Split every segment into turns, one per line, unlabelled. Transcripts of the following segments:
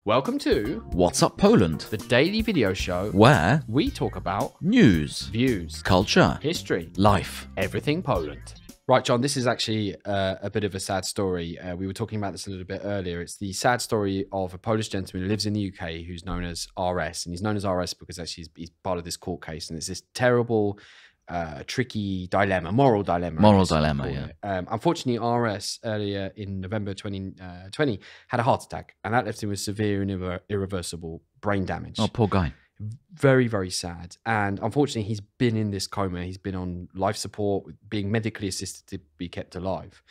Welcome to
What's Up Poland,
the daily video show
where
we talk about
news,
views,
culture,
history,
life.
everything Poland. Right, John, this is actually a bit of a sad story. We were talking about this a little bit earlier. It's the sad story of a Polish gentleman who lives in the UK who's known as RS. And he's known as RS because actually he's part of this court case. And it's this terrible, tricky dilemma, moral dilemma.
Moral dilemma, yeah.
Unfortunately, RS earlier in November 2020 had a heart attack. And that left him with severe and irreversible brain damage.
Oh, poor guy.
Very, very sad. And unfortunately, he's been in this coma. He's been on life support, being medically assisted to be kept alive.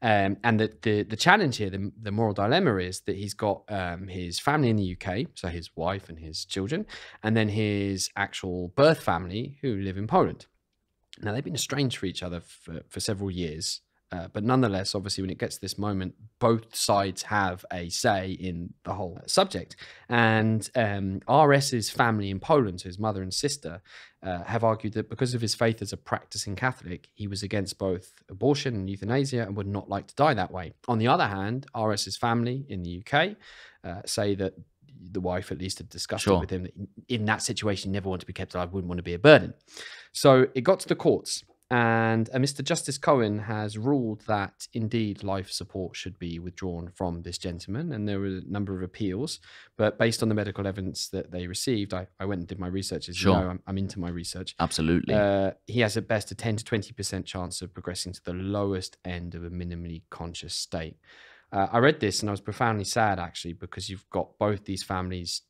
And the challenge here, the moral dilemma is that he's got his family in the UK, so his wife and his children, and then his actual birth family who live in Poland. Now, they've been estranged from each other for several years. But nonetheless, obviously, when it gets to this moment, both sides have a say in the whole subject. And RS's family in Poland, so his mother and sister, have argued that because of his faith as a practicing Catholic, he was against both abortion and euthanasia and would not like to die that way. On the other hand, RS's family in the UK say that the wife at least had discussed it with him, that in that situation, never want to be kept alive, wouldn't want to be a burden. So it got to the courts. And Mr. Justice Cohen has ruled that indeed life support should be withdrawn from this gentleman. And there were a number of appeals, but based on the medical evidence that they received, I went and did my research. As you know, I'm into my research.
Absolutely.
He has at best a 10 to 20% chance of progressing to the lowest end of a minimally conscious state. I read this and I was profoundly sad, actually, because you've got both these families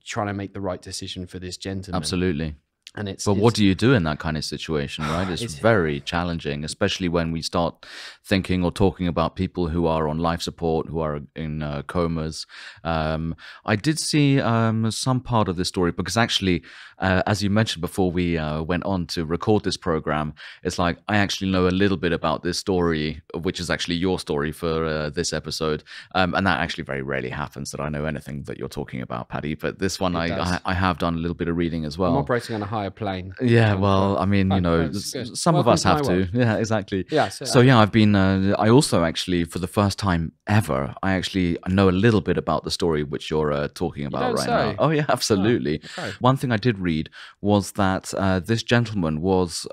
trying to make the right decision for this gentleman.
Absolutely.
And it's,
but what do you do in that kind of situation, right? It's very challenging, especially when we start thinking or talking about people who are on life support, who are in comas. I did see some part of this story because actually, as you mentioned before we went on to record this program, it's like I actually know a little bit about this story, which is actually your story for this episode. And that actually very rarely happens that I know anything that you're talking about, Paddy. But this one, I have done a little bit of reading as well.
I'm operating on a higher plane.
Yeah, well, I mean, you know, some of us have to. Yeah, exactly.
Yeah.
So yeah, I've been. I also actually, for the first time ever, I actually know a little bit about the story which you're talking about right now. Oh yeah, absolutely.
Oh, okay.
One thing I did read was that this gentleman was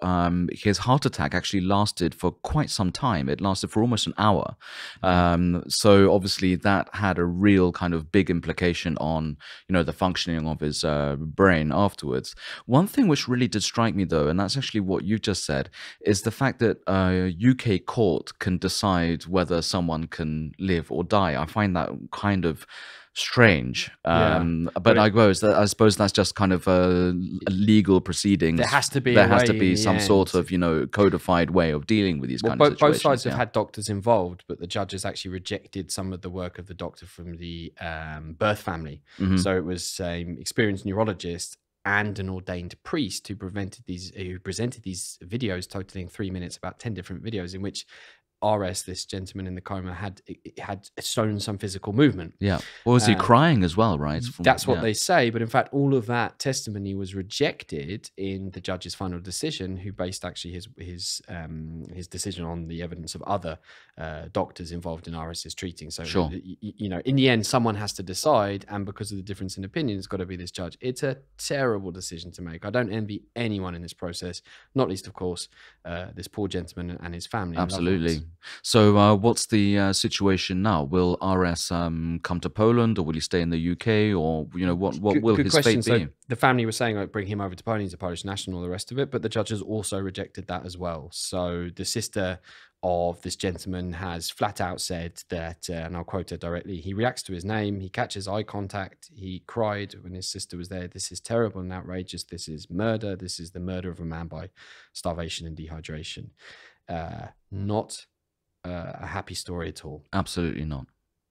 his heart attack actually lasted for quite some time. It lasted for almost an hour. So obviously that had a real kind of big implication on the functioning of his brain afterwards. One thing which really did strike me, though, and that's actually what you just said, is the fact that a UK court can decide whether someone can live or die. I find that kind of strange. But I suppose that's just kind of a legal proceedings.
There has to be
some sort of codified way of dealing with these kind of situations.
Both sides have had doctors involved, but the judges actually rejected some of the work of the doctor from the birth family. So it was an experienced neurologist and an ordained priest who presented these videos totaling 3 minutes, about 10 different videos in which RS, this gentleman in the coma, had shown some physical movement.
Yeah. Well, was he crying as well, right?
That's what they say. But in fact, all of that testimony was rejected in the judge's final decision, who based actually his decision on the evidence of other doctors involved in RS's treating. So, in the end, someone has to decide. And because of the difference in opinion, it's got to be this judge. It's a terrible decision to make. I don't envy anyone in this process, not least, of course, this poor gentleman and his family.
Absolutely. So what's the situation now? Will RS come to Poland, or will he stay in the UK, or what will his fate be?
So the family was saying, bring him over to Poland. He's a Polish national, all the rest of it. But the judges also rejected that as well. So the sister of this gentleman has flat out said that, and I'll quote her directly, he reacts to his name, he catches eye contact, he cried when his sister was there. This is terrible and outrageous. This is murder. This is the murder of a man by starvation and dehydration. Not a happy story at all.
Absolutely not.